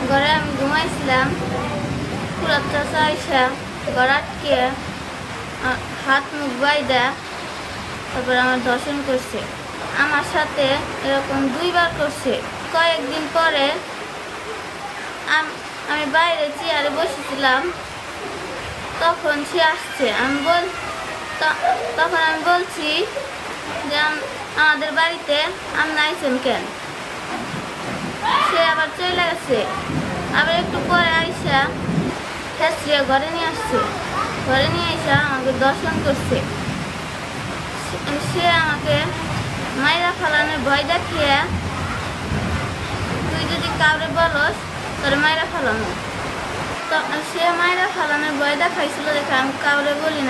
ঘরে আমি ঘুমাইছিলাম, ফুরাত চাচা আইসা ঘর আটকে হাত মুখ বাইদা তারপর আমার ধর্ষণ করছে। আমার সাথে এরকম 2 বার করছে। কয়েকদিন পরে আমি বাইরে চেয়ারে বসেছিলাম, তখন সে আসছে। তখন আমি বলছি যে আমাদের বাড়িতে আপনি আইছেন কেন? সে আবার চলে গেছে। আবার একটু পরে আইসা হেসিয়ে ঘরে নিয়ে আসছে। ঘরে নিয়ে আইসা আমাকে দর্শন করছে। সে আমাকে মাইরা ফালানোর ভয় দেখিয়ে, তুই যদি কাউরে বলস তোর মাইরা ফালানো, তো সে মাইরা ফালানোর ভয় দেখাইছিল দেখে আমি কাউরে বলি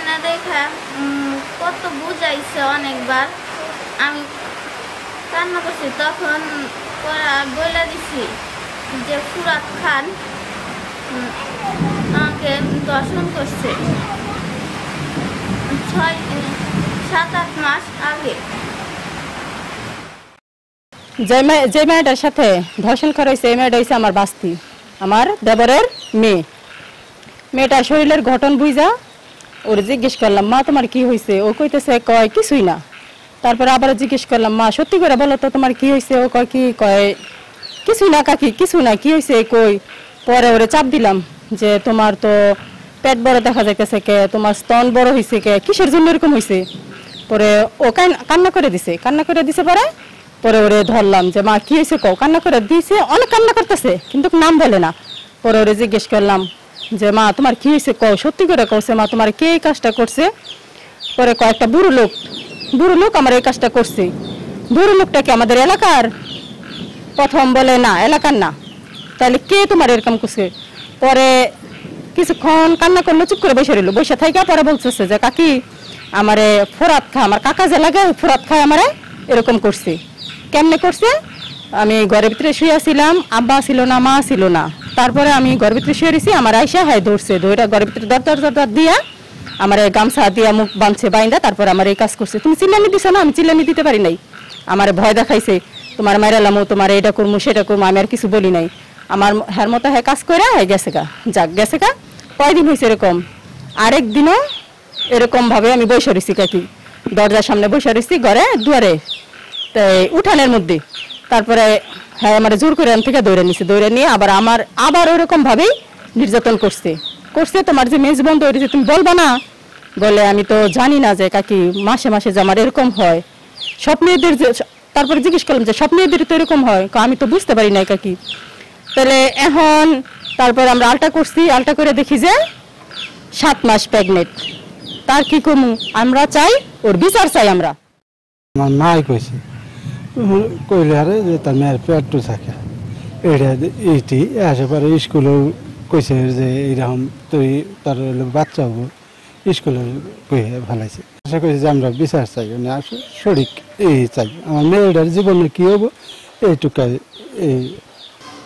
না দেখা কত বুঝাইছে অনেকবার। আমি কান্না করছি। তখন বলে দিছি যে ফুরাত খান আমাকে দর্শন করছে 7-8 মাস আগে। যে মেয়েটার সাথে ধর্ষণ করা হয়েছে এই মেয়েটা হয়েছে আমার বাস্তি, আমার দেবরের মেয়ে। মেয়েটার শরীরের গঠন বুঝা ওর জিজ্ঞেস করলাম, মা তোমার কি হয়েছে? ও কইতেছে কয় কিছুই না। তারপরে আবার জিজ্ঞেস করলাম, মা সত্যি করে বলো তো তোমার কি হয়েছে? ও কয় কি? কয় কিছুই না কাকি, কিছু না। কি হয়েছে কই? পরে ওরে চাপ দিলাম যে তোমার তো পেট বড় দেখা যাইতেছে কে, তোমার স্তন বড় হয়েছে কে, কিসের জন্য এরকম হয়েছে? পরে ও কান্না করে দিছে। পরে ওরে ধরলাম যে মা কি হয়েছে কও। কান্না করে দিয়েছে, অনেক কান্না করতেছে কিন্তু নাম বলে না। পরে ওরে জিজ্ঞেস করলাম যে মা তোমার কি হয়েছে কও, সত্যি করে কওছে মা তোমার কে এই কাজটা করছে? পরে কয়েকটা বুড়ো লোক আমার এই কাজটা করছে। বুড়ো লোকটা কি আমাদের এলাকার? প্রথম বলে না, এলাকার না। তাহলে কে তোমার এরকম করছে? পরে কিছুক্ষণ কান্না করলো, চুপ করে বসে থাইকা পরে বলতেছে যে কাকি আমারে ফোরাত খা, আমার কাকা যে লাগে ফোরাত খায় আমারে এরকম করছে। কেমনে করছে? আমি ঘরের ভিতরে শুয়েছিলাম, আব্বা ছিল না, মা ছিল না। তারপরে আমি ঘরের ভিতরে শুয়ে রয়েছি, আমার আইসা ধরছে, ধরে ঘরের ভিতরে দর দিয়া আমার গামছা দিয়া মুখ বাঁধছে বাইন্দা। তারপর আমার এই কাজ করছে। তুমি চিল্লানি দিছো না? আমি চিল্লানি দিতে পারি নাই। আমার ভয় দেখাইছে, তোমার মাইরালামো, তোমার এটা করবো সেটা করবো। আমি আর কিছু বলি নাই। আমার হ্যার মতো হ্যাঁ কাজ করে গেছে গা। কয়দিন হয়েছে এরকম। আরেকদিনও এরকম ভাবে আমি বসে রয়েছি কাকি, দরজার সামনে বসে রয়েছি ঘরে দুয়ারে উঠানের মধ্যে। তারপরে হ্যাঁ আমার জোর করে থেকে দৌড়ে নিয়ে আবার ওরকম ভাবেই নির্যাতন করছে। তোমার যে মেজ বন্ধ হয়েছে তুমি বলবা না? বলে আমি তো জানি না যে কাকি মাসে মাসে যে আমার এরকম হয় সব মেয়েদের। তারপরে জিজ্ঞেস করলাম যে সব মেয়েদের তো এরকম হয়? আমি তো বুঝতে পারি নাই কাকি। তাহলে এখন তারপর আমরা আলটা করে দেখি যে 7 মাস প্রেগনেন্ট। তার কি কমু? আমরা চাই ওর বিচার চাই। আমরা আমার মাই কইছে কইলে আরে যে তার মেয়ের পেটও থাকে এইটি আশেপাশে স্কুলেও কইছে যে এইরকম তুই তার বাচ্চা হবো, স্কুলে কইয়ে ভালাইছে। আশা কইছে যে আমরা বিচার চাই, মানে সঠিক এই চাই। আমার মেয়েটার জীবনে কি হবো এইটুকাই। এই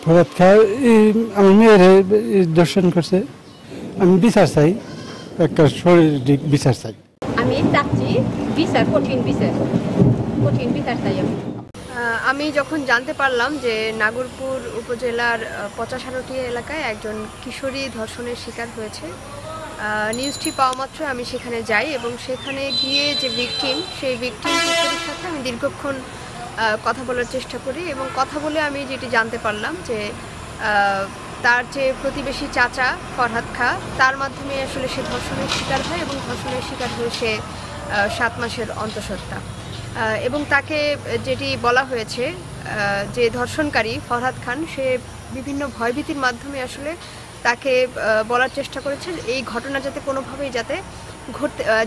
ফরাত খায় আমার মেয়ের দর্শন করছে। আমি বিচার চাই, একটা সঠিক বিচার চাই। আমি চাচ্ছি বিচার, কঠিন বিচার চাই আমি যখন জানতে পারলাম যে নাগরপুর উপজেলার 85 এলাকায় একজন কিশোরী ধর্ষণের শিকার হয়েছে, নিউজটি পাওয়া মাত্র আমি সেখানে যাই এবং সেখানে গিয়ে যে ভিকটিম, সেই ভিকটিম কিশোরীর সাথে আমি দীর্ঘক্ষণ কথা বলার চেষ্টা করি এবং কথা বলে আমি যেটি জানতে পারলাম যে তার যে প্রতিবেশী চাচা ফরহাদ খা, তার মাধ্যমে আসলে সে ধর্ষণের শিকার হয় এবং ধর্ষণের শিকার হয়ে সে 7 মাসের অন্তঃসত্ত্বা। এবং তাকে যেটি বলা হয়েছে যে ধর্ষণকারী ফরহাদ খান, সে বিভিন্ন ভয়ভীতির মাধ্যমে আসলে তাকে বলার চেষ্টা করেছে এই ঘটনা যাতে কোনোভাবেই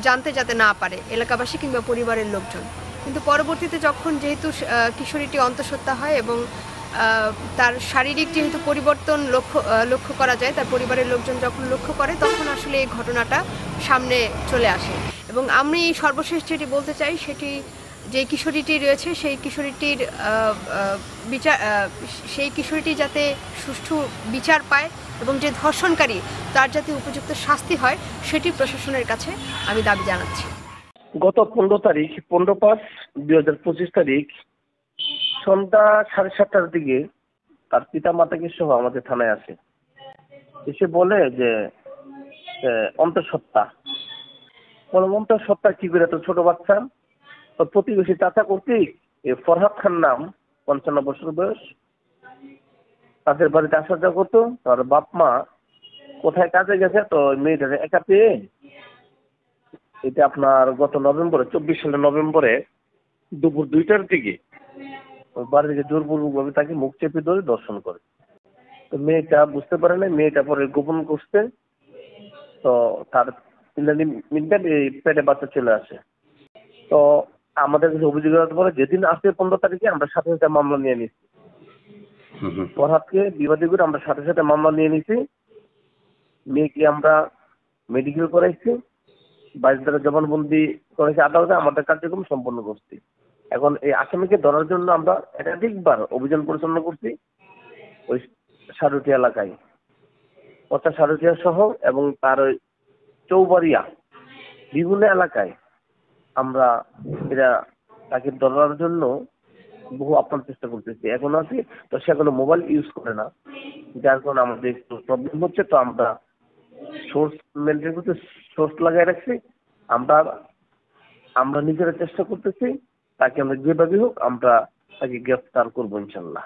জানতে না পারে এলাকাবাসী কিংবা পরিবারের লোকজন। কিন্তু পরবর্তীতে যখন যেহেতু কিশোরীটি অন্তঃসত্ত্বা হয় এবং তার শারীরিক যেহেতু পরিবর্তন লক্ষ্য করা যায়, তার পরিবারের লোকজন যখন লক্ষ্য করে তখন আসলে এই ঘটনাটা সামনে চলে আসে। এবং আমি সর্বশেষ যেটি বলতে চাই সেটি যে কিশোরীটি রয়েছে সেই কিশোরীটি যাতে সুষ্ঠু বিচার পায় এবং যে ধর্ষণকারী তার যাতে উপযুক্ত শাস্তি হয় সেটি প্রশাসনের কাছে আমি দাবি জানাচ্ছি। গত 15 তারিখ 15/5/2025 তারিখ সন্ধ্যা 7:30টার দিকে তার পিতা মাতাকে সহ আমাদের থানায় আসে, এসে বলে যে অন্তঃসত্ত্বা। বলে অন্তঃসত্ত্বা কি করে, তো ছোট বাচ্চা। তো প্রতিবেশী চাচা কর্তৃক ফরহাদ খান নাম, 55 বছর বয়স, তাদের বাড়িতে আসা যাওয়া করতো। তার বাপ মা কোথায় কাজে গেছে, তো মেয়েটাকে একা পেয়ে এটা আপনার গত নভেম্বরে, 24 সালের নভেম্বরে দুপুর 2টার দিকে ওই বাড়ি থেকে জোরপূর্বকভাবে তাকে মুখ চেপে ধরে দর্শন করে। তো মেয়েটা বুঝতে পারে না, মেয়েটা পরে গোপন করছে। তো তার মিনিট এই পেটে বাচ্চা চলে আসে। তো আমাদের কাছে অভিযোগ করার পরে যেদিন আসে 15 তারিখে আমরা সাথে সাথে মামলা নিয়ে নিচ্ছি। ফরহাদকে বিবাদী করে আমরা সাথে সাথে মামলা নিয়ে নিছি। মেয়েকে আমরা মেডিকেল করাইছি, 22 ধারা জবানবন্দি করেছি আদালতে, আমাদের কার্যক্রম সম্পন্ন করছি। এখন এই আসামিকে ধরার জন্য আমরা একাধিকবার অভিযান পরিচালনা করছি ওই সারুটিয়া এলাকায়, 50 সারুটিয়া সহ এবং তার ওই চৌবাড়িয়া বিভিন্ন এলাকায় আমরা এরা তাকে ধরার জন্য বহু আপ্রাণ চেষ্টা করতেছি। এখন আছে তো সে কোনো মোবাইল ইউজ করে না, যার কারণে আমাদের একটু প্রবলেম হচ্ছে। তো আমরা সোর্স মেনটেন করতে সোর্স লাগাই রাখছি। আমরা নিজেরা চেষ্টা করতেছি তাকে আমরা যেভাবে হোক আমরা তাকে গ্রেফতার করবো ইনশাল্লাহ।